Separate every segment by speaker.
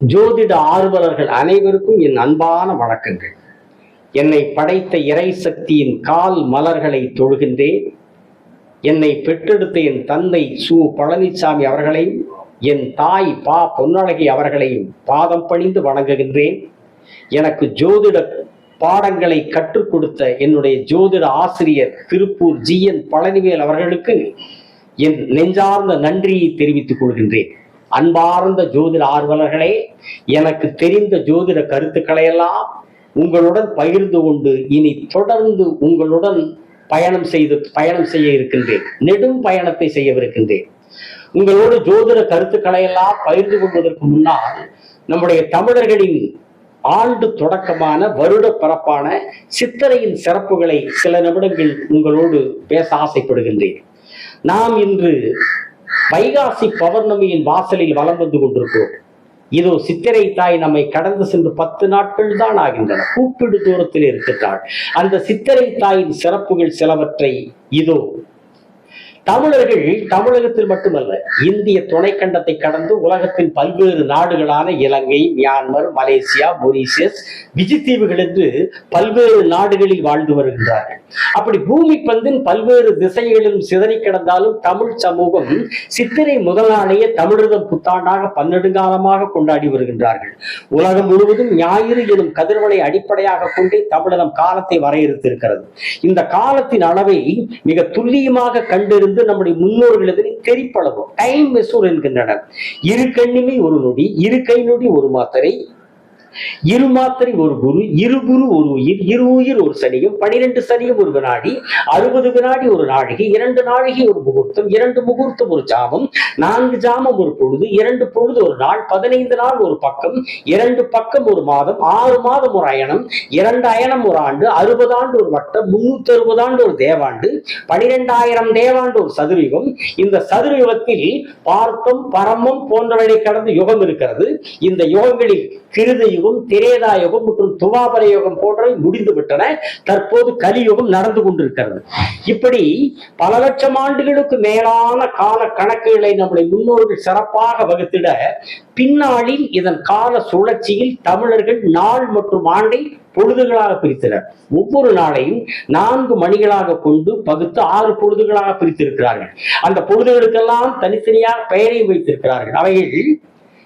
Speaker 1: ஜோதிட ஆர்வலர்கள் அனைவருக்கும் என் அன்பான வணக்கங்கள். என்னை படைத்த இறை சக்தியின் கால் மலர்களை தொழுகின்றேன். என்னை பெற்றெடுத்த என் தந்தை சு பழனிசாமி அவர்களையும் என் தாய் பா பொன்னழகி அவர்களையும் பாதம் பணிந்து வணங்குகின்றேன். எனக்கு ஜோதிட பாடங்களை கற்றுக் கொடுத்த என்னுடைய ஜோதிட ஆசிரியர் திருப்பூர் GN பழனிவேல் அவர்களுக்கு என் நெஞ்சார்ந்த நன்றியை தெரிவித்துக் கொள்கின்றேன். அன்பார்ந்த ஜோதிட ஆர்வலர்களே, எனக்கு தெரிந்த ஜோதிட கருத்துக்களை எல்லாம் உங்களுடன் பகிர்ந்து கொண்டு இனி தொடர்ந்து உங்களுடன் பயணம் செய்ய இருக்கின்றேன். நெடும் பயணத்தை செய்யவிருக்கின்றேன். உங்களோடு ஜோதிட கருத்துக்களை எல்லாம் பகிர்ந்து கொள்வதற்கு முன்னால் நம்முடைய தமிழர்களின் ஆண்டு தொடக்கமான வருட பரப்பான சித்திரையின் சிறப்புகளை சில நிமிடங்கள் உங்களோடு பேச ஆசைப்படுகின்றேன். நாம் இன்று வைகாசி பௌர்ணமியின் வாசலில் வலம் வந்து கொண்டிருக்கிறோம். இதோ சித்திரை தாய் நம்மை கடந்து சென்று 10 நாட்கள் தான் ஆகின்றன. கூப்பிடு தூரத்தில் இருக்கின்றாள். அந்த சித்திரை தாயின் சிறப்புகள் சிலவற்றை இதோ. தமிழர்கள் தமிழகத்தில் மட்டுமல்ல, இந்திய துணைக்கண்டத்தை கடந்து உலகத்தின் பல்வேறு நாடுகளான இலங்கை, மியான்மர், மலேசியா, மொரீசியஸ், விஜித்தீவுகள் என்று பல்வேறு நாடுகளில் வாழ்ந்து வருகின்றார்கள். அப்படி பூமி பந்தின் பல்வேறு திசைகளிலும் சிதறி கிடந்தாலும் தமிழ் சமூகம் சித்திரை முதல் நாளையே தமிழர்தம் புத்தாண்டாக பன்னெடுங்காலமாக கொண்டாடி வருகின்றார்கள். உலகம் முழுவதும் ஞாயிறு எனும் கதிர்வனை அடிப்படையாக கொண்டே தமிழகம் காலத்தை வரையறுத்திருக்கிறது. இந்த காலத்தின் அளவை மிக துல்லியமாக கண்டறிந்து நம்முடைய முன்னோர்கள் இதனை தெரிப்பளவும் டைம் மெசூர் என்கின்றனர். இரு கண்ணிமை ஒரு நொடி, இரு கை நொடி ஒரு மாத்திரை, இரு மாத்திரை ஒரு குரு, இரு குரு ஒரு உயிர், இரு உயிர் ஒரு சனியும், 12 சனியும் ஒரு வினாடி, 60 வினாடி ஒரு நாழிகை, 2 நாழிகை ஒரு முகூர்த்தம், 2 முகூர்த்தம் ஒரு ஜாமம், 4 ஜாமம் ஒரு பொழுது, 2 பொழுது ஒரு நாள், 15 நாள் ஒரு பக்கம், 2 பக்கம் ஒரு மாதம், 6 மாதம் ஒரு அயனம், 2 அயனம் ஒரு ஆண்டு, 60 ஆண்டு ஒரு வட்டம், 360 ஆண்டு ஒரு தேவாண்டு, 12,000 தேவாண்டு ஒரு சதுரயுகம். இந்த சதுரயுகத்தில் பார்த்தம் பரமம் போன்றவற்றை கடந்த யுகம் இருக்கிறது. இந்த யுகங்களில் கிருத யுகம், திரேதா யுகம் மற்றும் துவாபர யுகம் போன்றவை முடிந்து விட்டன. தற்போது கலியுகம் நடந்து கொண்டிருக்கிறது. இப்படி பல லட்சம் ஆண்டுகளுக்கு மேலான கால கணக்குகளை நம்முடைய முன்னோர்கள் சிறப்பாக வகுத்திட பின்னாளில் இதன் கால சுழற்சியில் தமிழர்கள் நாள் மற்றும் ஆண்டை பொழுதுகளாக பிரித்தனர். ஒவ்வொரு நாளையும் 4 மணிகளாக கொண்டு பகுத்து 6 பொழுதுகளாக பிரித்திருக்கிறார்கள். அந்த பொழுதுகளுக்கெல்லாம் தனித்தனியாக பெயரையும் வைத்திருக்கிறார்கள். அவைகள்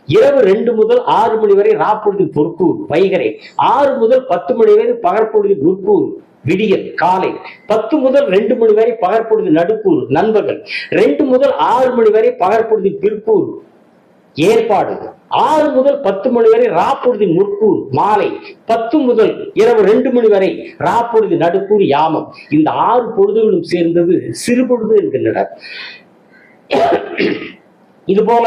Speaker 1: இரவு 2 முதல் 6 மணி வரை ராப்பொழுதின் பொற்கூர் வைகரை, 6 முதல் 10 மணி வரை பகற்பொழுதின் முற்பூர் விடியல் காலை, 10 முதல் 2 மணி வரை பகற்பொழுதின் நடுக்கூர் நண்பகல், 2 முதல் 6 மணி வரை பகற்பொழுதின் பிற்பூர் ஏற்பாடு, 6 முதல் 10 மணி வரை ராப்பொழுதின் முற்கூர் மாலை, 10 முதல் இரவு 2 மணி வரை ராப்பொழுது நடுக்கூர் யாமம். இந்த 6 பொழுதுகளும் சேர்ந்தது சிறுபொழுது என்கின்றனர். இதுபோல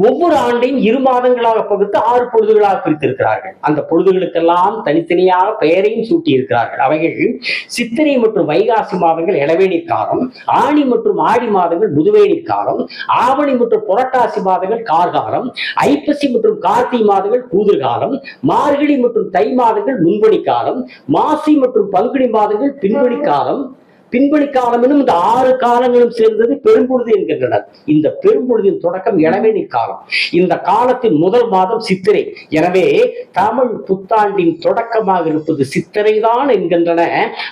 Speaker 1: ஒவ்வொரு ஆண்டையும் 2 மாதங்களாக பகுத்து 6 பொழுதுகளாக பிரித்திருக்கிறார்கள். அந்த பொழுதுகளுக்கெல்லாம் தனித்தனியாக பெயரையும் சூட்டி இருக்கிறார்கள். அவைகள் சித்திரை மற்றும் வைகாசி மாதங்கள் இளவேநீர் காலம், ஆணி மற்றும் ஆடி மாதங்கள் முதுவேநீர் காலம், ஆவணி மற்றும் புரட்டாசி மாதங்கள் கார்காலம், ஐப்பசி மற்றும் கார்த்திகை மாதங்கள் கூதிர் காலம், மார்கழி மற்றும் தை மாதங்கள் முன்பணி காலம், மாசி மற்றும் பங்குனி மாதங்கள் பின்பணி காலம். பின்பணி காலம் எனும் இந்த 6 காலங்களும் சேர்ந்தது பெரும்பொழுது என்கின்றனர். இந்த பெரும்பொழுதின் தொடக்கம் இளவேநீர் காலம். இந்த காலத்தின் முதல் மாதம் சித்திரை. எனவே தமிழ் புத்தாண்டின் தொடக்கமாக இருப்பது சித்திரைதான் என்கின்றன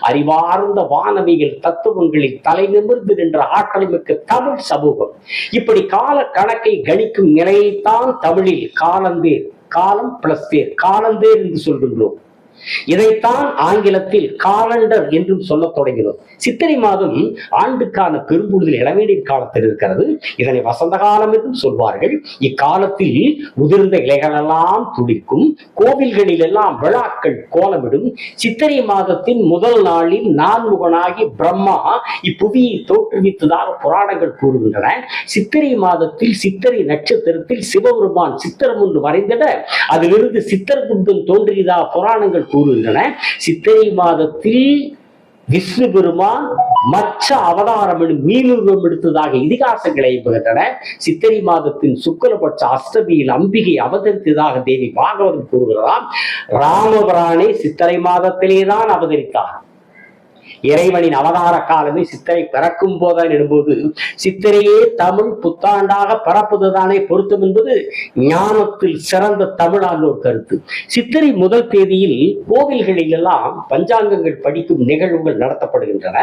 Speaker 1: அறிவார்ந்த வானவிகள் தத்துவங்களில் தலை நிமிர்ந்து நின்ற ஆற்றல் மிக்க தமிழ் சமூகம். இப்படி கால கணக்கை கணிக்கும் நிலையைத்தான் தமிழில் காலந்தேர், காலம் பிளஸ் தேர், காலந்தேர் என்று சொல்கின்றோம். இதைத்தான் ஆங்கிலத்தில் காலண்டர் என்றும் சொல்ல தொடங்கினோம். சித்திரை மாதம் ஆண்டுக்கான பெரும்பொழுதில் இளவேநீர் காலத்தில் இருக்கிறது. இதனை வசந்த காலம் என்றும் சொல்வார்கள். இக்காலத்தில் உதிர்ந்த இலைகளெல்லாம் துளிக்கும், கோவில்களில் எல்லாம் விழாக்கள் கோலமிடும். சித்திரை மாதத்தின் முதல் நாளில் நான்முகனாகி பிரம்மா இப்புவியை தோற்றுவித்ததாக புராணங்கள் கூறுகின்றன. சித்திரை மாதத்தில் சித்திரை நட்சத்திரத்தில் சிவபெருமான் சித்திரம் ஒன்று வரைந்திட அதிலிருந்து சித்திரகுப்தன் தோன்றியதாக புராணங்கள் கூறுகின்றன. சித்திரை மாதத்தில் விஷ்ணு பெருமான் மற்ற அவதாரம் மீனுருவம் எடுத்ததாக இதிகாசங்களை எழுப்புகின்றன. சித்திரை மாதத்தின் சுக்லபட்ச அஷ்டமியில் அம்பிகை அவதரித்ததாக தேவி பாகவதம் கூறுகிறார். ராமபிரானை சித்திரை மாதத்திலேதான் அவதரித்தார். இறைவனின் அவதார காலமே சித்திரை பிறக்கும் போதான் என்பது சித்திரையே தமிழ் புத்தாண்டாக பரப்புவதுதானே பொருத்தம் என்பது ஞானத்தில் சிறந்த தமிழானோர் கருத்து. சித்திரை முதல் தேதியில் கோவில்களில் எல்லாம் பஞ்சாங்கங்கள் படிக்கும் நிகழ்வுகள் நடத்தப்படுகின்றன.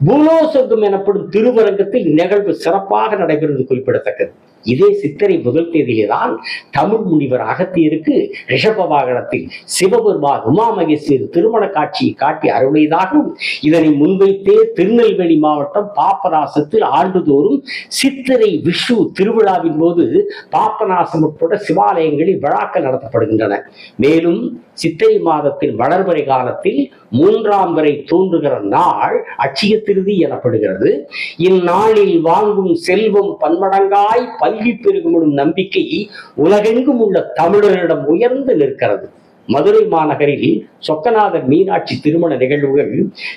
Speaker 1: பூலோசகம் எனப்படும் திருவரங்கத்தில் நிகழ்வு சிறப்பாக நடைபெறுவது குறிப்பிடத்தக்கது. இதே சித்திரை முதல் தேதியில்தான் தமிழ் முனிவர் அகத்தியருக்கு ரிஷப வாகனத்தில் சிவபெருமான் உமா மகேஸ்வரி திருமண காட்சியை காட்டி அருளையதாகவும் இதனை முன்வைத்தே திருநெல்வேலி மாவட்டம் பாபநாசத்தில் ஆண்டுதோறும் சித்திரை விஷு திருவிழாவின் போது பாபநாசம் உட்பட சிவாலயங்களில் விழாக்கள் நடத்தப்படுகின்றன. மேலும் சித்திரை மாதத்தில் வளர்வரை காலத்தில் 3ஆம் வரை தோன்றுகிற நாள் அட்சய திருதி எனப்படுகிறது. இந்நாளில் வாங்கும் செல்வம் பன்மடங்காய் பல்கி பெருகும் நம்பிக்கை உலகெங்கும் உள்ள தமிழர்களிடம் உயர்ந்து நிற்கிறது. மதுரை மாநகரில் சொக்கநாதர் மீனாட்சி திருமண நிகழ்வுகள்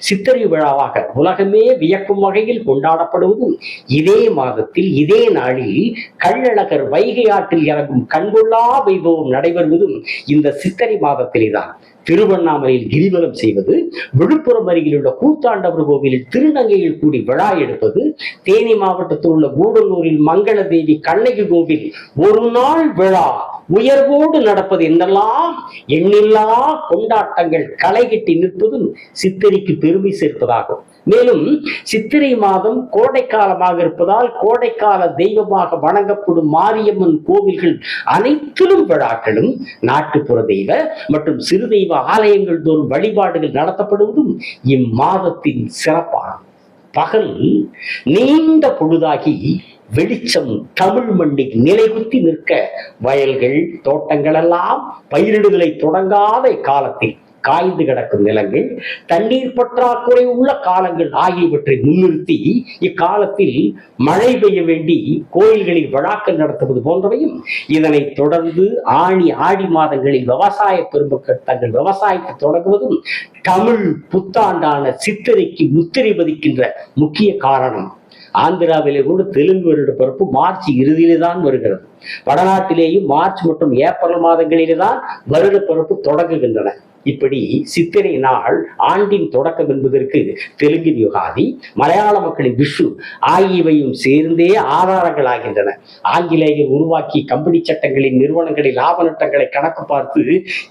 Speaker 1: சித்திரை விழாவாக உலகமே வியக்கும் வகையில் கொண்டாடப்படுவதும் இதே மாதத்தில் இதே நாளில் கள்ளழகர் வைகை ஆற்றில் இறங்கும் கண்கொள்ளா வைபவம் நடைபெறுவதும் இந்த சித்திரை மாதத்திலேதான். திருவண்ணாமலையில் கிரிவலம் செய்வது, விழுப்புரம் அருகில் உள்ள கூத்தாண்டவர் கோவிலில் திருநங்கையில் கூடி விழா எடுப்பது, தேனி மாவட்டத்தில் உள்ள கூடலூரில் மங்கள தேவி கண்ணகி கோவில் ஒரு நாள் விழா உயர்வோடு நடப்பது என்றெல்லாம் எண்ணில்லா கொண்டாட்டங்கள் களைகட்டி நிற்பதும் சித்திரைக்கு பெருமை சேர்ப்பதாகும். மேலும் சித்திரை மாதம் கோடைக்காலமாக இருப்பதால் கோடைக்கால தெய்வமாக வணங்கப்படும் மாரியம்மன் கோவில்கள் அனைத்திலும் விழாக்களும் நாட்டுப்புற தெய்வ மற்றும் சிறு தெய்வ ஆலயங்கள் தோறும் வழிபாடுகள் நடத்தப்படுவதும் இம்மாதத்தின் சிறப்பாகும். பகல் நீண்ட பொழுதாகி வெளிச்சம் தமிழ் மண்ணில் நிலைகுத்தி நிற்க வயல்கள் தோட்டங்கள் எல்லாம் பயிரிடுதலை தொடங்காத காலத்தில் காய்ந்து கிடக்கும் நிலங்கள், தண்ணீர் பற்றாக்குறை உள்ள காலங்கள் ஆகியவற்றை முன்னிறுத்தி இக்காலத்தில் மழை பெய்ய வேண்டி கோயில்களில் விழாக்கள் நடத்துவது போன்றவையும், இதனை தொடர்ந்து ஆடி மாதங்களில் விவசாய பெருமக்கள் தங்கள் விவசாயத்தை தொடங்குவதும் தமிழ் புத்தாண்டான சித்திரைக்கு முத்திரை பதிக்கின்ற முக்கிய காரணம். ஆந்திராவிலே கூட தெலுங்கு வருட பிறப்பு மார்ச் இறுதியிலே தான் வருகிறது. வடநாட்டிலேயும் மார்ச் மற்றும் ஏப்ரல் மாதங்களிலே தான் வருட பிறப்பு தொடங்குகின்றன. இப்படி சித்திரை நாள் ஆண்டின் தொடக்கம் என்பதற்கு தெலுங்கின் யுகாதி, மலையாள மக்களின் விஷு ஆகியவையும் சேர்ந்தே ஆதாரங்களாகின்றன. ஆங்கிலேயர் உருவாக்கி கம்பெனி சட்டங்களின் நிறுவனங்களின் லாப நட்டங்களை கணக்கு பார்த்து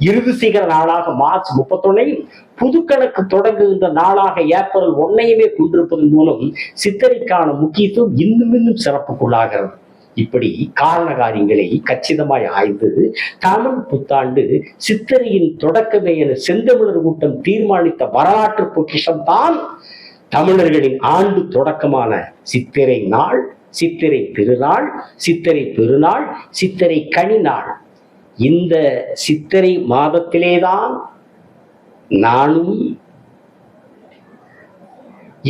Speaker 1: இறுதி சிகர நாளாக மார்ச் 31 புதுக்கணக்கு தொடங்குகின்ற நாளாக ஏப்ரல் 1 கொண்டிருப்பதன் மூலம் சித்திரைக்கான முக்கியத்துவம் இன்னும் சிறப்புக்குள்ளாகிறது. இப்படி காரண காரியங்களை கச்சிதமாய் ஆய்ந்து தமிழ் புத்தாண்டு சித்திரையின் தொடக்கமே என செந்தமிழர் கூட்டம் தீர்மானித்த வரலாற்று பொக்கிஷம்தான் தமிழர்களின் ஆண்டு தொடக்கமான சித்திரை நாள், சித்திரை திருநாள், சித்திரை பெருநாள், சித்திரை கனி நாள். இந்த சித்திரை மாதத்திலேதான் நானும்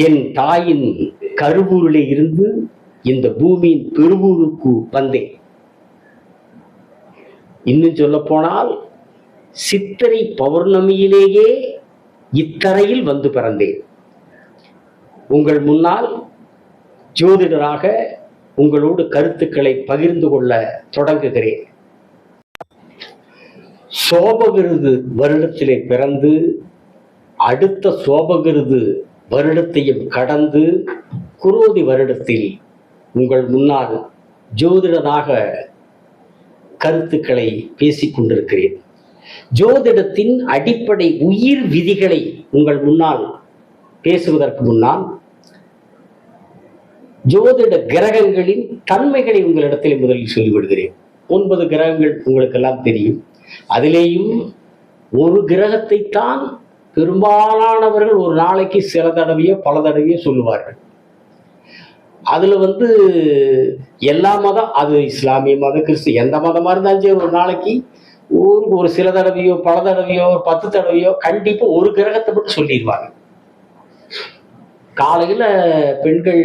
Speaker 1: என் தாயின் கருவூரிலே இருந்து இந்த பூமியின் பெருவூருக்கு வந்தேன். இன்னும் சொல்ல போனால் சித்திரை பௌர்ணமியிலேயே இத்தரையில் வந்து பிறந்தேன். உங்கள் முன்னால் ஜோதிடராக உங்களோடு கருத்துக்களை பகிர்ந்து கொள்ள தொடங்குகிறேன். சோபகிருது வருடத்திலே பிறந்து அடுத்த சோபகிருது வருடத்தையும் கடந்து குரோதி வருடத்தில் உங்கள் முன்னால் ஜோதிடனாக கருத்துக்களை பேசிக் கொண்டிருக்கிறேன். ஜோதிடத்தின் அடிப்படை உயிர் விதிகளை உங்கள் முன்னால் பேசுவதற்கு முன்னால் ஜோதிட கிரகங்களின் தன்மைகளை உங்களிடத்தில் முதலில் சொல்லிவிடுகிறேன். 9 கிரகங்கள் உங்களுக்கு எல்லாம் தெரியும். அதிலேயும் ஒரு கிரகத்தை தான் பெரும்பாலானவர்கள் ஒரு நாளைக்கு சில தடவையோ பல தடவையோ சொல்லுவார்கள். அதுல எல்லா மதம், அது இஸ்லாமிய மதம், கிறிஸ்து எந்த மதமா இருந்தாலும் சரி, ஒரு நாளைக்கு ஒரு சில தடவையோ பல தடவையோ 10 தடவையோ கண்டிப்பா ஒரு கிரகத்தை மட்டும் சொல்லிடுவாங்க. காலையில பெண்கள்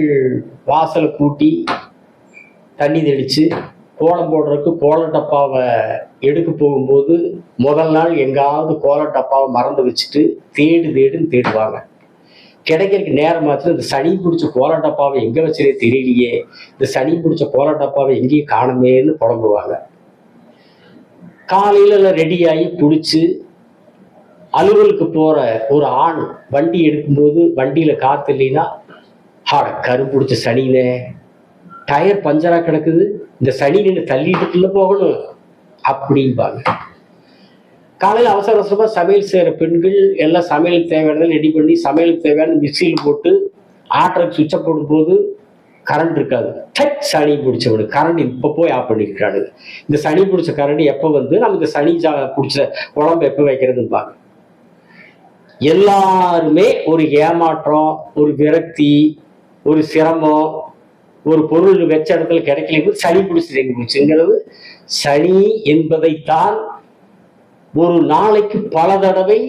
Speaker 1: வாசலை கூட்டி தண்ணி தெளிச்சு கோலம் போடுறதுக்கு கோல டப்பாவை எடுக்க போகும்போது முதல் நாள் எங்காவது கோல டப்பாவை மறந்து வச்சுட்டு தேடுன்னு தேடுவாங்க. கிடைக்கிறதுக்கு நேரமாச்சு இந்த சனி பிடிச்ச கோல டப்பாவை எங்க வச்சதே தெரியலையே, இந்த சனி பிடிச்ச கோல டப்பாவை எங்கேயும் காணுமேன்னு புலம்புவாங்க. காலையில ரெடியாகி குளிச்சு அலுவலுக்கு போற ஒரு ஆண் வண்டி எடுக்கும்போது வண்டியில காத்து இல்லைன்னா, கரு பிடிச்ச சனியில டயர் பஞ்சரா கிடக்குது, இந்த சனி நின்று தள்ளிட்டுக்குள்ள போகணும் அப்படிம்பாங்க. காலையில் அவசர அவசரமா சமையல் செய்கிற பெண்கள் எல்லாம் சமையலுக்கு தேவையானதை ரெடி பண்ணி சமையலுக்கு தேவையான மிக்சியில் போட்டு ஆட்டருக்கு சுவிட்சை போடும்போது கரண்ட் இருக்காது. சனி பிடிச்சவனு கரண்ட் இப்போ போய் ஆஃப் பண்ணிக்கிறானு. இந்த சனி பிடிச்ச கரண்ட் எப்போ வந்து நம்ம இந்த சனி பிடிச்ச குழம்பு எப்போ வைக்கிறதுன்னு பாருங்க. எல்லாருமே ஒரு ஏமாற்றம், ஒரு விரக்தி, ஒரு சிரமம், ஒரு பொருள் வச்ச இடத்துல கிடைக்கல, சனி பிடிச்சி எங்க பிடிச்சுங்கிறது. சனி என்பதைத்தான் ஒரு நாளைக்கு பல தடவை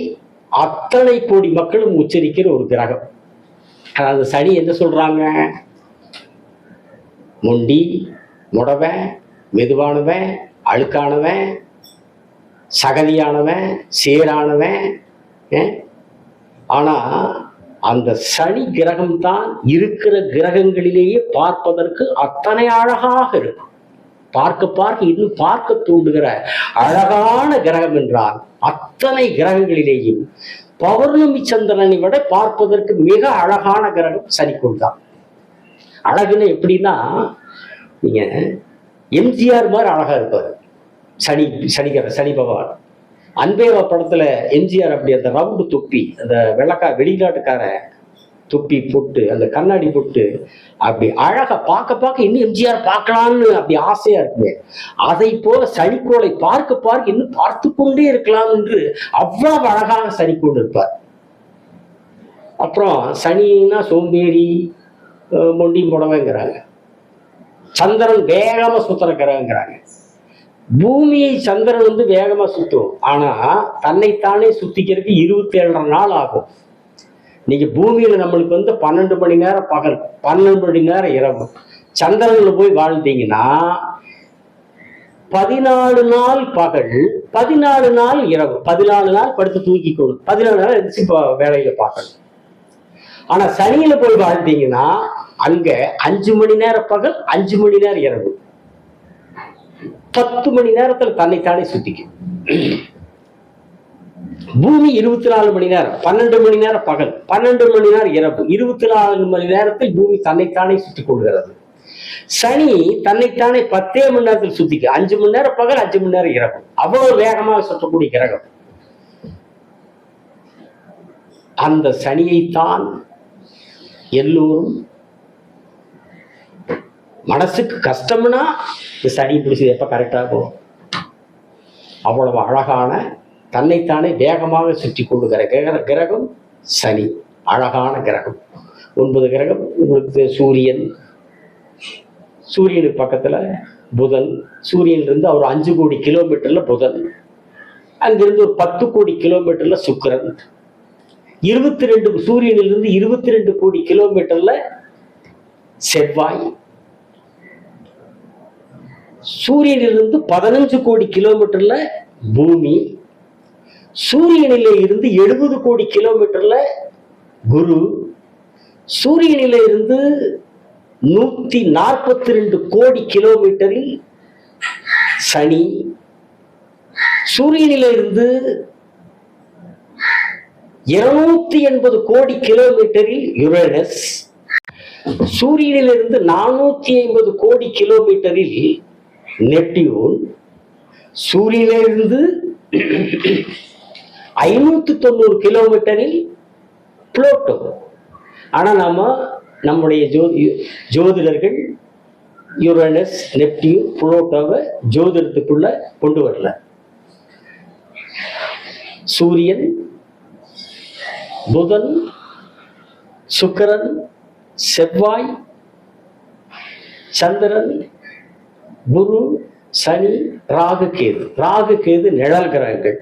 Speaker 1: அத்தனை கோடி மக்களும் உச்சரிக்கிற ஒரு கிரகம். அதாவது சனி என்ன சொல்றாங்க? மொண்டி, முடவன், மெதுவானவன், அழுக்கானவன், சகதியானவன், சீரானவன். ஆனா அந்த சனி கிரகம் தான் இருக்கிற கிரகங்களிலேயே பார்ப்பதற்கு அத்தனை அழகாக இருக்கும். பார்க்க பார்க்க இன்னும் பார்க்க தூண்டுகிற அழகான கிரகம் என்றால் அத்தனை கிரகங்களிலேயும் பௌர்ணமி சந்திரனை விட பார்ப்பதற்கு மிக அழகான கிரகம் சனிக்கோள் தான். அழகுன்னு எப்படின்னா, நீங்க எம்ஜிஆர் மாதிரி அழகா இருப்பார் சனி பகவான். அன்பேவா படத்துல எம்ஜிஆர் அப்படி அந்த ரவுண்டு தொப்பி, அந்த வெளிநாட்டுக்கார தொப்பி போட்டு அந்த கண்ணாடி போட்டு அப்படி அழகா பார்க்க இன்னும் எம்ஜிஆர் பார்க்கலாம்னு அப்படி ஆசையா இருக்குமே. அதை போல சனிக்கோளை பார்க்க இன்னும் பார்த்து கொண்டே இருக்கலாம் என்று அவ்வளவு அழகாக சனிக்கோள் இருப்பார். அப்புறம் சனின்னா சோம்பேறி, மொண்டி முடவைங்கிறாங்க. சந்திரன் வேகமா சுத்துற கிரகங்கிறாங்க. பூமியை சந்திரன் வந்து வேகமா சுத்தும், ஆனா தன்னைத்தானே சுத்திக்கிறதுக்கு 27.5 நாள் ஆகும். நீங்க பூமியில நம்மளுக்கு வந்து 12 மணி நேரம் பகல், 12 மணி நேரம் இரவு. சந்திரன்ல போய் வாழ்ந்தீங்கன்னா 14 நாள் பகல், 14 நாள் இரவு, 14 நாள் படுத்து தூக்கிக்கணும், 14 நாள் எதிர்த்து வேலையில பார்க்கணும். ஆனா சனியில போய் வாழ்ந்தீங்கன்னா அங்க 5 மணி நேரம் பகல், 5 மணி நேரம் இரவு, 10 மணி நேரத்துல தன்னைத்தானே சுத்திக்கும். பூமி 24 மணி நேரம், 12 மணி நேரம் பகல், 12 மணி நேரம் இரவு, 24 மணி நேரத்தில் பூமி தன்னைத்தானே சுத்திக் கொள்கிறது. சனி தன்னைத்தானே 10 மணி நேரத்தில் சுத்திக்கு, 5 மணி நேரம் பகல், 5 மணி நேரம் இரவு. அவ்வளவு வேகமாக சுற்றக்கூடிய கிரகம். அந்த சனியைத்தான் எல்லோரும் மனசுக்கு கஷ்டம்னா இந்த சனி பிடிச்சது எப்ப கரெக்டாகும். அவ்வளவு அழகான தன்னைத்தானே வேகமாக சுற்றி கொள்ளுகிற கிரகம் சனி. அழகான கிரகம். 9 கிரகம் உங்களுக்கு சூரியன், சூரியனுக்கு பக்கத்துல புதன், சூரியனிலிருந்து ஒரு 5 கோடி கிலோமீட்டர்ல புதன், அங்கிருந்து ஒரு 10 கோடி கிலோமீட்டர்ல சுக்கிரன், 22 சூரியனிலிருந்து 22 கோடி கிலோமீட்டர்ல செவ்வாய், சூரியனிலிருந்து 15 கோடி கிலோமீட்டர்ல பூமி, சூரியனில இருந்து 70 கோடி கிலோமீட்டர்ல குரு, சூரியனில இருந்து 142 கோடி கிலோமீட்டரில் சனி, சூரியனில இருந்து 280 கோடி கிலோமீட்டரில் யுரேனஸ், சூரியனிலிருந்து 450 கோடி கிலோமீட்டரில் நெப்டியூன், சூரியனிலிருந்து 590 கிலோமீட்டரில் புளூட்டோ. ஆனா நம்முடைய ஜோதிடர்கள் யுரேனஸ், நெப்டியூன், புளூட்டோவை ஜோதிடத்துக்குள்ள கொண்டு வரல. சூரியன், புதன், சுக்கிரன், செவ்வாய், சந்திரன், குரு, சனி, ராகு, கேது. ராகு, கேது நிழல் கிரகங்கள்.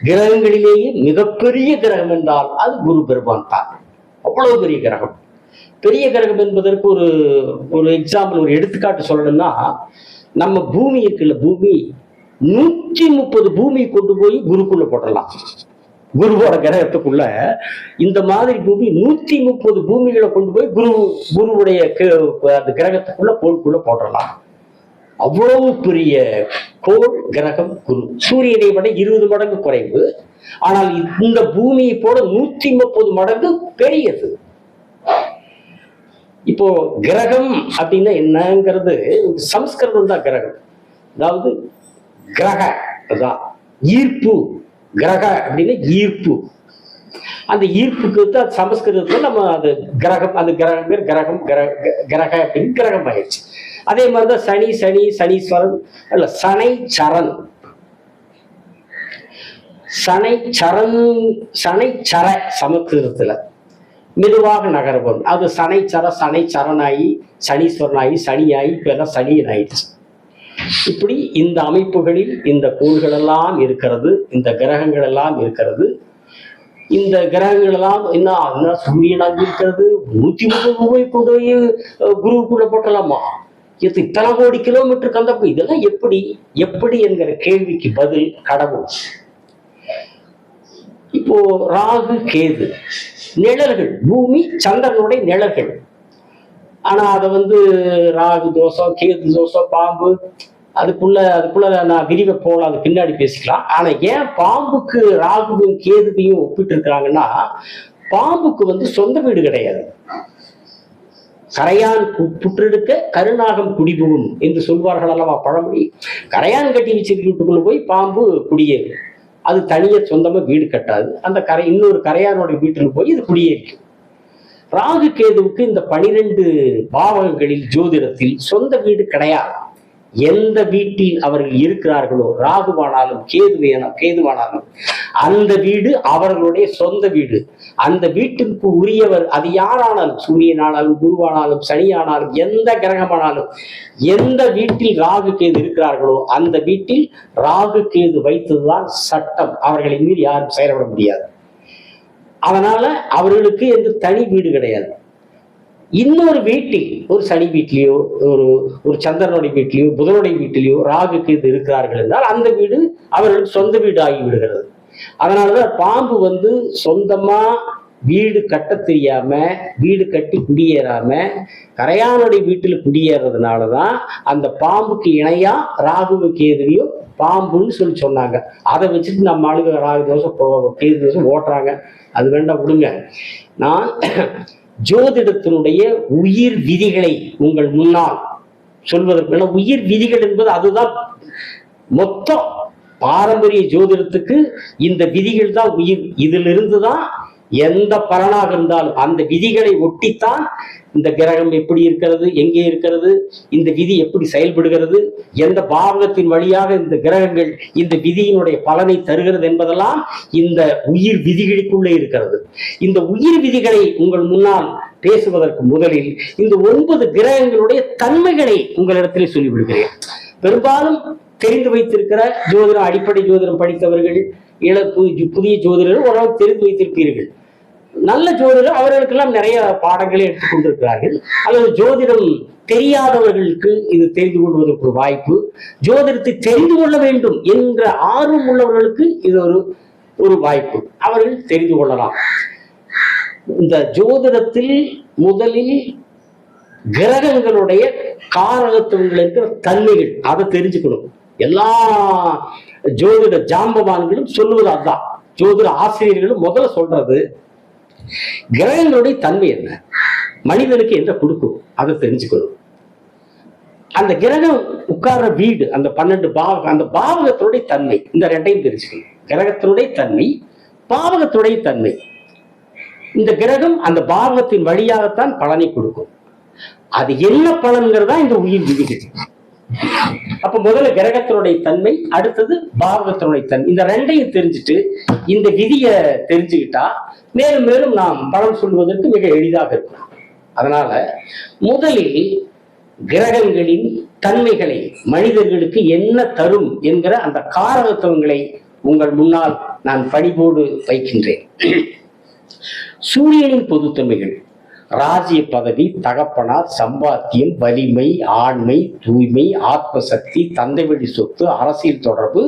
Speaker 1: கிரகங்களிலேயே மிகப்பெரிய கிரகம் என்றால் அது குரு பெருமான் தான். அவ்வளவு பெரிய கிரகம். பெரிய கிரகம் என்பதற்கு ஒரு எக்ஸாம்பிள், ஒரு எடுத்துக்காட்டு சொல்லணும்னா, நம்ம பூமி இருக்குல்ல, பூமி 130 பூமி கொண்டு போய் குருக்குள்ள போடலாம். குருவோட கிரகத்துக்குள்ள இந்த மாதிரி பூமி 130 பூமிகளை கொண்டு போய் குருவுடைய அந்த கிரகத்துக்குள்ள கோளுக்குள்ள போடலாம். அவ்வளவு பெரிய கோள் கிரகம் குரு. சூரியனை விட 20 மடங்கு குறைவு. ஆனால் இந்த பூமியை போல 130 மடங்கு பெரியது. இப்போ கிரகம் அப்படின்னா என்னங்கிறது சமஸ்கிருதம் தான். கிரகம் அதாவது கிரக தான் ஈர்ப்பு. கிரக அப்படின்னா ஈர்ப்பு. அந்த ஈர்ப்புக்கு தான் சமஸ்கிருதத்தில் நம்ம அது கிரகம், அந்த கிரகம் கிரகம் கிரக அப்படின்னு கிரகம் ஆயிடுச்சு. அதே மாதிரிதான் சனீஸ்வரன் இல்ல சனைச்சரன். சனைச்சர சமஸ்கிருதத்துல மெதுவாக நகர்வன். அது சனைச்சரனாகி சனீஸ்வரனாகி சனியாகி இப்ப சனியன் ஆயிடுச்சு. இப்படி இந்த அமைப்புகளில் இந்த கோள்கள் எல்லாம் இருக்கிறது, இந்த கிரகங்கள் எல்லாம் இருக்கிறது. இந்த கிரகங்கள் எல்லாம் என்ன சூரியனாக இருக்கிறது. 130 ரூபாய் கொண்டு போய் குருவுக்குள்ள போட்டலாமா? இத்தனை கோடி கிலோமீட்டர் கந்தப்பு. இதெல்லாம் எப்படி என்கிற கேள்விக்கு பதில் கடவுள். இப்போ ராகு கேது நிழல்கள், பூமி சந்திரனுடைய நிழல்கள். ஆனா அதை ராகு தோஷம், கேது தோஷம், பாம்பு, அதுக்குள்ள நான் விரிவை போல அது பின்னாடி பேசிக்கலாம். ஆனா ஏன் பாம்புக்கு ராகுவும் கேதுவையும் ஒப்பிட்டு இருக்கிறாங்கன்னா, பாம்புக்கு சொந்த வீடு கிடையாது. கரையான் புற்றெடுக்க கருநாகம் குடிபுகும் என்று சொல்வார்கள் அல்லவா பழமொழி. கரையான் கட்டி வச்சிருக்கிறதுக்குள்ள போய் பாம்பு குடியேறும். அது தனியா சொந்தமா வீடு கட்டாது. அந்த இன்னொரு கரையானோட வீட்டுக்கு போய் இது குடியேறிக்கும். ராகு கேதுவுக்கு இந்த 12 பாவகங்களில் ஜோதிடத்தில் சொந்த வீடு கிடையாது. எந்த வீட்டில் அவர்கள் இருக்கிறார்களோ, ராகுவானாலும் கேதுவானாலும் அந்த வீடு அவர்களுடைய சொந்த வீடு. அந்த வீட்டிற்கு உரியவர் அது யாரானாலும், சூரியனானாலும் குருவானாலும் சனியானாலும் எந்த கிரகமானாலும், எந்த வீட்டில் ராகு கேது இருக்கிறார்களோ அந்த வீட்டில் ராகு கேது வைத்ததுதான் சட்டம். அவர்களை மீறி யாரும் செயல்பட முடியாது. அதனால அவர்களுக்கு எந்த தனி வீடு கிடையாது. இன்னொரு வீட்டில், ஒரு சனி வீட்டிலேயோ ஒரு சந்திரனுடைய வீட்டிலேயோ புதனுடைய வீட்டிலேயோ ராகு கேது இருக்கிறார்கள் என்றால் அந்த வீடு அவர்களுக்கு சொந்த வீடு ஆகி விடுகிறது. அதனாலதான் பாம்பு சொந்தமா வீடு கட்ட தெரியாம, வீடு கட்டி குடியேறாம கரையானுடைய வீட்டுல குடியேறதுனாலதான் அந்த பாம்புக்கு இணையா ராகு கேதுவையும் பாம்புன்னு சொன்னாங்க. அதை வச்சுட்டு நம்ம ஆளுங்க ராகு தோசம் கேது தோசம் ஓட்டுறாங்க. அது வேண்டாம், விடுங்க. நான் ஜோதிடத்தினுடைய உயிர் விதிகளை உங்கள் முன்னால் சொல்வதற்கு, உயிர் விதிகள் என்பது அதுதான் மொத்தம். பாரம்பரிய ஜோதிடத்துக்கு இந்த விதிகள் தான் உயிர். இதிலிருந்துதான் எந்த பலனாக இருந்தாலும் அந்த விதிகளை ஒட்டித்தான் இந்த கிரகம் எப்படி இருக்கிறது, எங்கே இருக்கிறது, இந்த விதி எப்படி செயல்படுகிறது, எந்த பாவகத்தின் வழியாக இந்த கிரகங்கள் இந்த விதியினுடைய பலனை தருகிறது என்பதெல்லாம் இந்த உயிர் விதிகளுக்குள்ளே இருக்கிறது. இந்த உயிர் விதிகளை உங்கள் முன்னால் பேசுவதற்கு முதலில் இந்த 9 கிரகங்களுடைய தன்மைகளை உங்களிடத்திலே சொல்லிவிடுகிறேன். பெரும்பாலும் தெரிந்து வைத்திருக்கிற ஜோதிடம், அடிப்படை ஜோதிடம் படித்தவர்கள், புதிய ஜோதிடர்கள் ஓரளவு தெரிந்து வைத்திருப்பீர்கள். நல்ல ஜோதிடர் அவர்களுக்கெல்லாம் நிறைய பாடங்களை எடுத்துக்கொண்டிருக்கிறார்கள். அல்லது ஜோதிடம் தெரியாதவர்களுக்கு இது தெரிந்து கொள்வதற்கு ஒரு வாய்ப்பு. ஜோதிடத்தை தெரிந்து கொள்ள வேண்டும் என்ற ஆர்வம் உள்ளவர்களுக்கு இது ஒரு வாய்ப்பு. அவர்கள் தெரிந்து கொள்ளலாம். இந்த ஜோதிடத்தில் முதலில் கிரகங்களுடைய காரகத்துவங்கள் இருக்கிற தன்மைகள் அதை தெரிஞ்சுக்கணும். எல்லா ஜோதிட ஜாம்பவான்களும் சொல்லுவது அதுதான். ஜோதிட ஆசிரியர்களும் முதல்ல சொல்றது கிரகங்களுடைய தன்மை என்ன, மனிதனுக்கு என்ன கொடுக்கும் அதை தெரிஞ்சுக்கணும். அந்த கிரகம் உட்கார்ற வீடு, அந்த 12 பாவகம், அந்த பாவகத்தினுடைய தன்மை, இந்த ரெண்டையும் தெரிஞ்சுக்கணும். கிரகத்தினுடைய தன்மை, பாவகத்துடைய தன்மை. இந்த கிரகம் அந்த பாவகத்தின் வழியாகத்தான் பலனை கொடுக்கும். அது என்ன பலன்கிறதா இந்த உயிர் விதிகள். அப்ப முதல்ல கிரகத்தினுடைய தன்மை, அடுத்தது பாவகத்தினுடைய தன்மை. இந்த ரெண்டையும் தெரிஞ்சுட்டு இந்த விதியை தெரிஞ்சுக்கிட்டா மேலும் மேலும் நாம் பலன் சொல்வதற்கு மிக எளிதாக இருக்கும். அதனால முதலில் கிரகங்களின் தன்மைகளை, மனிதர்களுக்கு என்ன தரும் என்கிற அந்த காரகத்துவங்களை உங்கள் முன்னால் நான் பணிபோடு வைக்கின்றேன். சூரியனின் பொதுத்தன்மைகள்: ராஜ்ய பதவி, தகப்பனார், சம்பாத்தியம், வலிமை, ஆண்மை, தூய்மை, ஆத்ம சக்தி, தந்தை வழி சொத்து, அரசியல் தொடர்பு,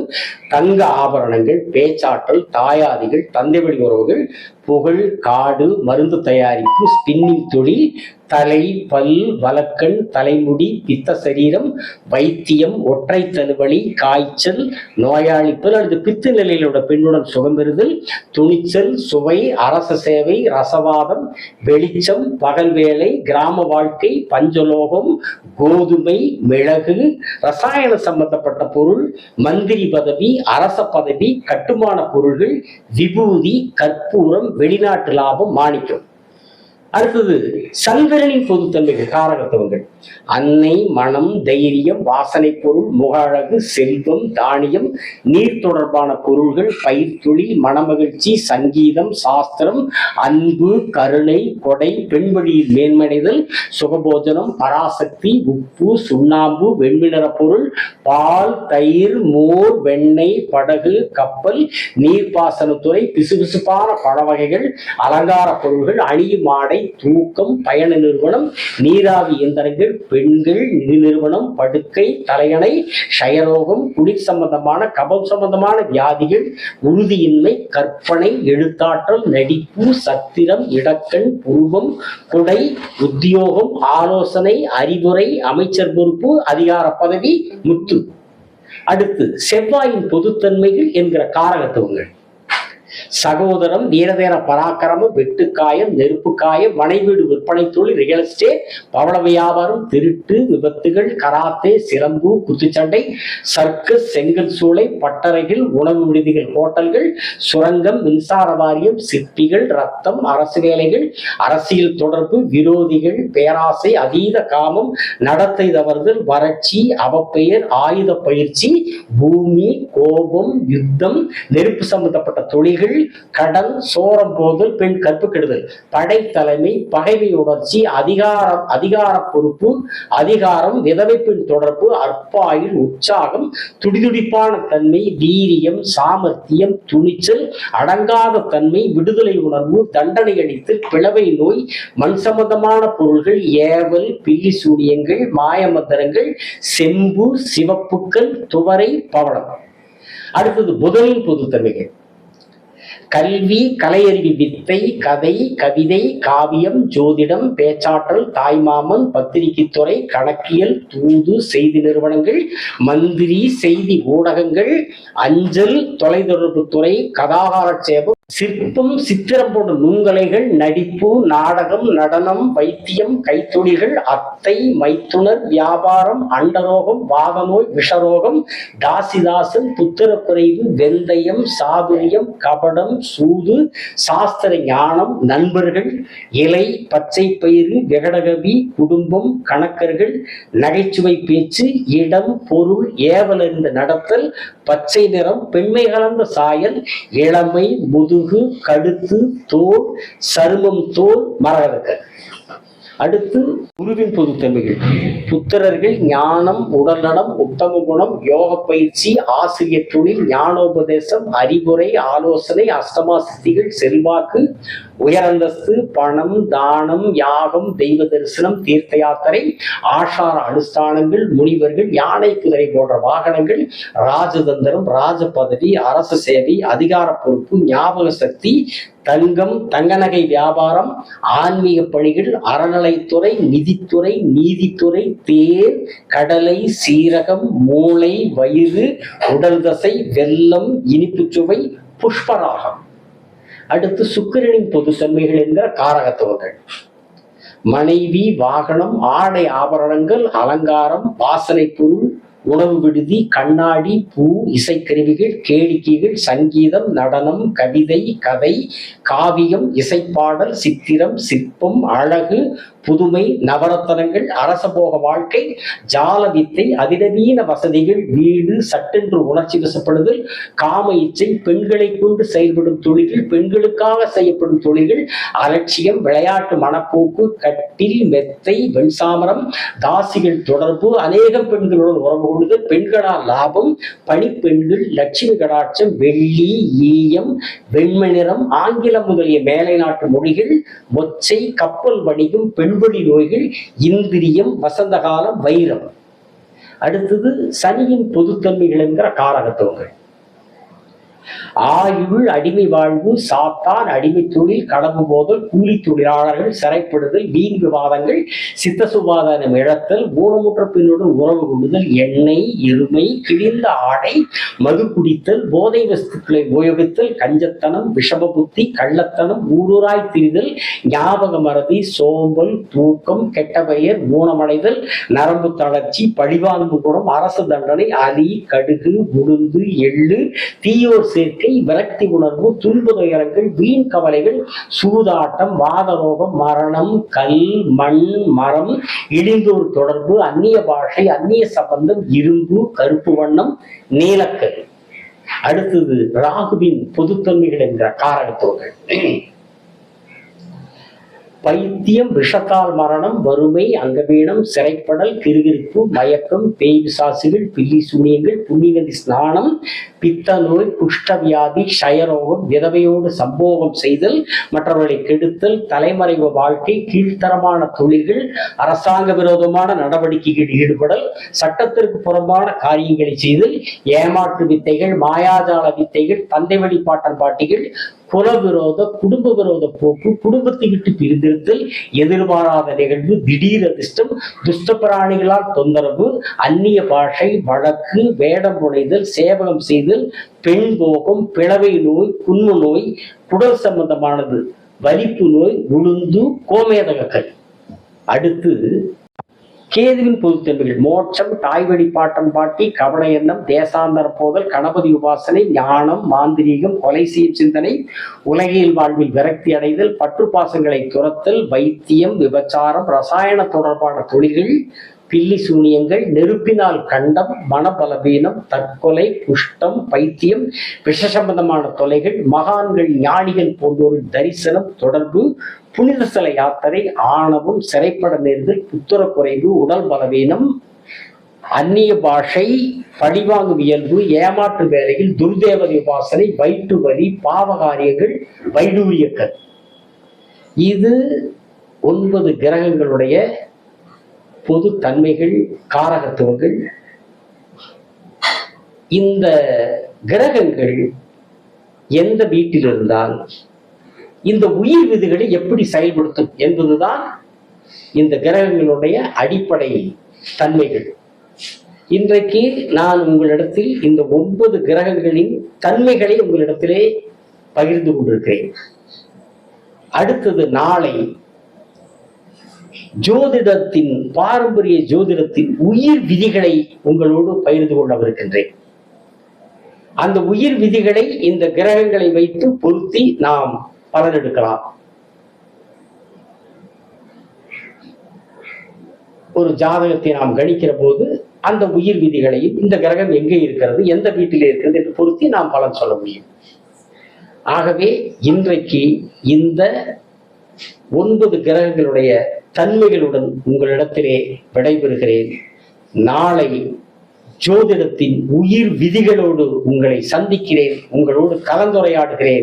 Speaker 1: தங்க ஆபரணங்கள், பேச்சாற்றல், தாயாதிகள், தந்தை வழி உறவுகள், புகழ், காடு, மருந்து தயாரிப்பு, ஸ்பின்னிங் தொழில், தலை, பல், வலக்கண், தலைமுடி, பித்த சரீரம், வைத்தியம், ஒற்றை தனுவலி, காய்ச்சல், நோயாளிப்பல் அல்லது பித்து நிலையில் உள்ள பெண்ணுடன் சுகம் பெறுதல், துணிச்சல், சுவை, அரச சேவை, ரசவாதம், வெளிச்சம், பகல் வேலை, கிராம வாழ்க்கை, பஞ்சலோகம், கோதுமை, மிளகு, ரசாயன சம்பந்தப்பட்ட பொருள், மந்திரி பதவி, அரச பதவி, கட்டுமான பொருள்கள், விபூதி, கற்பூரம், வெளிநாட்டு லாபம், மாணிக்கம். அடுத்தது சந்திரனின் பொதுத்தன்மைகள், காரகத்துவங்கள். அன்னை, மனம், தைரியம், வாசனை பொருள், முக அழகு, செல்வம், தானியம், நீர் தொடர்பான பொருள்கள், பயிர்த்தொழில், மனமகிழ்ச்சி, சங்கீதம், சாஸ்திரம், அன்பு, கருணை, கொடை, பெண்வழியில் மேன்மடைதல், சுகபோஜனம், பராசக்தி, உப்பு, சுண்ணாம்பு, வெண்மிணற பொருள், பால், தயிர், மோர், வெண்ணெய், படகு, கப்பல், நீர்ப்பாசனத்துறை, பிசுபிசுப்பான பழ வகைகள், அலங்கார பொருள்கள், அணியும் ஆடை, தூக்கம், பயண நிறுவனம், நீராவி இயந்திரங்கள், பெண்கள், நிதி நிறுவனம், படுக்கை, தலையணை, க்ஷயரோகம், குளிர் சம்பந்தமான, கபம் சம்பந்தமான வியாதிகள், உறுதியின்மை, கற்பனை, எழுத்தாற்றல், நடிப்பு, சத்திரம், இடக்கண், புருவம், குடை, உத்தியோகம், ஆலோசனை, அறிவுரை, அமைச்சர் பொறுப்பு, அதிகார பதவி, முத்து. அடுத்து செவ்வாயின் பொதுத்தன்மைகள் என்கிற காரகத்துவங்கள். சகோதரம், வீரதேன பராக்கிரமம், வெட்டுக்காயம், நெருப்புக்காயம், மனைவீடு விற்பனை தொழில், ரியல் எஸ்டேட், பவள வியாபாரம், திருட்டு, விபத்துகள், கராத்தே, சிலம்பு, குத்துச்சண்டை, சர்க்கஸ், செங்கல் சூளை, பட்டறைகள், உணவு விடுதிகள், ஹோட்டல்கள், சுரங்கம், மின்சார வாரியம், சிற்பிகள், ரத்தம், அரசு வேலைகள், அரசியல் தொடர்பு, விரோதிகள், பேராசை, அதீத காமம், நடத்தை தவறுதல், வறட்சி, அவப்பெயர், ஆயுத பயிற்சி, பூமி, கோபம், யுத்தம், நெருப்பு சம்பந்தப்பட்ட தொழில்கள், கடன், சோரம் போதல், பெண் கற்பு கெடுதல், படைத்தலைமை, பகைமை உணர்ச்சி, அதிகார பொறுப்பு, அதிகாரம், விதவை பெண் தொடர்பு, அற்பாயுள், உற்சாகம், துடிதுடிப்பான தன்மை, வீரியம், சாமர்த்தியம், துணிச்சல், அடங்காத தன்மை, விடுதலை உணர்வு, தண்டனை அளித்தல், பிளவை நோய், மண் சம்பந்தமான பொருள்கள், ஏவல், பில்லி சூனியங்கள், மாயமந்திரங்கள், செம்பு, சிவப்புக்கள், துவரை, பவளம். அடுத்தது புதனின் பொதுத்தன்மைகள். கல்வி, கலையறிவி, வித்தை, கதை, கவிதை, காவியம், ஜோதிடம், பேச்சாற்றல், தாய்மாமன், பத்திரிகை துறை, கணக்கியல், தூது, செய்தி நிறுவனங்கள், மந்திரி, செய்தி ஊடகங்கள், அஞ்சல், தொலைத்தொடர்பு துறை, கதாகாரட்சேபம், சிற்பம், சித்திரம் போன்ற நுண்கலைகள், நடிப்பு, நாடகம், நடனம், வைத்தியம், கைத்தொழில்கள், அத்தை, மைத்துனர், வியாபாரம், அண்டரோகம், வாதநோய், விஷரோகம், தாசிதாசன், புத்திரக்குறைவு, வெந்தயம், சாதுரியம், கபடம், சூது, சாஸ்திர ஞானம், நண்பர்கள், இலை, பச்சை பயிறு, விகடகவி, குடும்பம், கணக்கர்கள், நகைச்சுவை பேச்சு, இடம், பொருள், ஏவலறிந்த நடத்தல், பச்சை நிறம், பெண்மை கலந்த சாயல், இளமை, முதுகு, கழுத்து, தோல், சருமம், தோல், மரகதக்கல். அடுத்து குருவின் பொதுத்தன்மைகள். புத்திரர்கள், ஞானம், உடல்நலம், உத்தம குணம், யோக பயிற்சி, ஆசிரியர் தொழில், ஞானோபதேசம், அறிவுரை, ஆலோசனை, அஷ்டமா சித்திகள், செல்வாக்கு, உயரந்தஸ்து, பணம், தானம், யாகம், தெய்வ தரிசனம், தீர்த்த யாத்திரை, ஆஷார அனுஷ்டானங்கள், முனிவர்கள், யானை, குதிரை போன்ற வாகனங்கள், ராஜதந்திரம், ராஜ பதவி, அரசு சேவை, அதிகார பொறுப்பு, ஞாபக சக்தி, தங்கம், தங்க நகை வியாபாரம், ஆன்மீக பணிகள், அறநிலைத்துறை, நிதித்துறை, நீதித்துறை, தேர், கடலை, சீரகம், மூளை, வயிறு, உடல் தசை, வெல்லம், இனிப்பு சுவை, புஷ்பராகம். அடுத்து சுக்கிரனின் பொதுத்தன்மைகள் என்கிற காரகத்துவங்கள். மனைவி, வாகனம், ஆடை ஆபரணங்கள், அலங்காரம், வாசனை பொருள், உணவு விடுதி, கண்ணாடி, பூ, இசைக்கருவிகள், கேளிக்கைகள், சங்கீதம், நடனம், கவிதை, கதை, காவியம், இசைப்பாடல், சித்திரம், சிற்பம், அழகு, புதுமை, நவரத்தனங்கள், அரசபோக வாழ்க்கை, ஜால வித்தை, அதிநவீன வசதிகள், வீடு, சட்டென்று உணர்ச்சி வசப்படுதல், காம இச்சை, பெண்களை கொண்டு செயல்படும் தொழில்கள், பெண்களுக்காக செய்யப்படும் தொழில்கள், அலட்சியம், விளையாட்டு மனப்போக்கு, கட்டில், மெத்தை, வெண்சாமரம், தாசிகள் தொடர்பு, அநேகம் பெண்களுடன் உறவு கொள்ளுதல், பெண்களால் லாபம், பணிப்பெண்கள், லட்சுமி கடாட்சம், வெள்ளி, ஈயம், வெண்மை நிறம், ஆங்கிலம் முதலிய மேலை நாட்டு மொழிகள், மொச்சை, கப்பல் வணிகம், பெண்வழி நோய்கள், இந்திரியம், வசந்த காலம், வைரம். அடுத்தது சனியின் பொதுத்தன்மைகள் என்கிற காரகத்துவங்கள். ஆயுள் அடிமை வாழ்வு, சாத்தான், அடிமை தொழில், களவு போதல், கூலி தொழிலாளர்கள், சிறைப்படுதல், வீண் விவாதங்கள், சித்த சுகாதாரம் இழத்தல், ஊனமுற்ற பெண்ணுடன் உறவு கொள்ளுதல், எண்ணெய், எருமை, கிழிந்த ஆடை, மது குடித்தல், போதை வஸ்துக்களை உபயோகித்தல், கஞ்சத்தனம், விஷம புத்தி, கள்ளத்தனம், ஊரூராய் திரிதல், ஞாபக மறதி, சோம்பல், தூக்கம், கெட்ட பெயர், ஊனமடைதல், நரம்பு தளர்ச்சி, பழிவாங்கு குணம், அரசு தண்டனை, அலி, கடுகு, உளுந்து, எள்ளு, தீயோர் சேர்க்கை, விரக்தி உணர்வு, துன்ப துயரங்கள், வீண் கவலைகள், சூதாட்டம், வாதரோகம், மரணம், கல், மண், மரம், இழிந்தோர் தொடர்பு, அந்நிய பாஷை, அந்நிய சம்பந்தம், இரும்பு, கருப்பு வண்ணம், நீலக்கல். அடுத்தது ராகுவின் பொதுத்தன்மைகள் என்கிற காரகத்துவங்கள். பைத்தியம், விஷத்தால் மரணம், வறுமை, அங்கவீனம், சிறைப்படல், கிருகிருப்பு, மயக்கம், பேய் பிசாசுகள், பில்லி சூனியங்கள், புண்ணியநதி ஸ்நானம், பித்த நோய், குஷ்டவியாதி, க்ஷயரோகம், விதவையோடு சம்போகம் செய்தல், மற்றவர்களை கெடுத்தல், தலைமறைவு வாழ்க்கை, கீழ்த்தரமான தொழில்கள், அரசாங்க விரோதமான நடவடிக்கைகளில் ஈடுபடல், சட்டத்திற்கு புறம்பான காரியங்களை செய்தல், ஏமாற்று வித்தைகள், மாயாஜால வித்தைகள், தந்தை வழிபாட்டன் பாட்டிகள், குலவிரோத, குடும்ப விரோத போக்கு, குடும்பத்தை விட்டு பிரிந்திருத்தல், எதிர்பாராத நிகழ்வு, திடீர் அதிர்ஷ்டம், துஷ்ட பிராணிகளால் தொந்தரவு, அந்நிய பாஷை, வழக்கு, வேடம் புனைதல், சேவகம் செய்தல், பெண் போகம், பிளவை நோய், புண்ணு நோய், குடல் சம்பந்தமானது, வலிப்பு நோய், உளுந்து, கோமேதகங்கள். அடுத்து கேதுவின் பொதுத்தன்மைகள்: மோட்சம், தாய் வழிபாட்டன் பாட்டி, கவன எண்ணம், தேசாந்தர போதல், கணபதி உபாசனை, ஞானம், மாந்திரீகம், கொலை செய்யும் சிந்தனை, உலகியல் வாழ்வில் விரக்தி அடைதல், பற்று பாசங்களை துரத்தல், வைத்தியம், விபச்சாரம், ரசாயன தொடர்பான தொழில்கள், பில்லி சூனியங்கள், நெருப்பினால் கண்டம், மனபலவீனம், தற்கொலை, குஷ்டம், பைத்தியம், விஷ சம்பந்தமான தொலைகள், மகான்கள், ஞானிகள் போன்றோரின் தரிசனம், தொடர்பு, புனித ஸ்தல யாத்திரை, ஆணவம், சிறைப்பட நேர்தல், புத்திர குறைவு, உடல் பலவீனம், அந்நிய பாஷை, பழிவாங்கும் இயல்பு, ஏமாற்று வேலைகள், துர்தேவதை உபாசனை, வயிற்று வலி, பாவகாரியங்கள், வைடூரியக்கல். இது 9 கிரகங்களுடைய பொது தன்மைகள், காரகத்துவங்கள். இந்த கிரகங்கள் எந்த வீட்டில் இருந்தால் இந்த உயிர் விதிகளை எப்படி செயல்படுத்தும் என்பதுதான் இந்த கிரகங்களுடைய அடிப்படை தன்மைகள். இன்றைக்கு நான் உங்களிடத்தில் இந்த 9 கிரகங்களின் தன்மைகளை உங்களிடத்திலே பகிர்ந்து கொண்டிருக்கிறேன். அடுத்தது நாளை ஜோதிடத்தின், பாரம்பரிய ஜோதிடத்தின் உயிர் விதிகளை உங்களோடு பகிர்ந்து கொள்ளவிருக்கின்றேன். அந்த உயிர் விதிகளை இந்த கிரகங்களை வைத்து பொருத்தி நாம் பலனெடுக்கலாம். ஒரு ஜாதகத்தை நாம் கணிக்கிற போது அந்த உயிர் விதிகளையும், இந்த கிரகம் எங்கே இருக்கிறது, எந்த வீட்டில் இருக்கிறது என்று பொருத்தி நாம் பலன் சொல்ல முடியும். ஆகவே இன்றைக்கு இந்த 9 கிரகங்களுடைய தன்மைகளுடன் உங்களிடத்திலே விடைபெறுகிறேன். நாளை ஜோதிடத்தின் உயிர் விதிகளோடு உங்களை சந்திக்கிறேன், உங்களோடு கலந்துரையாடுகிறேன்.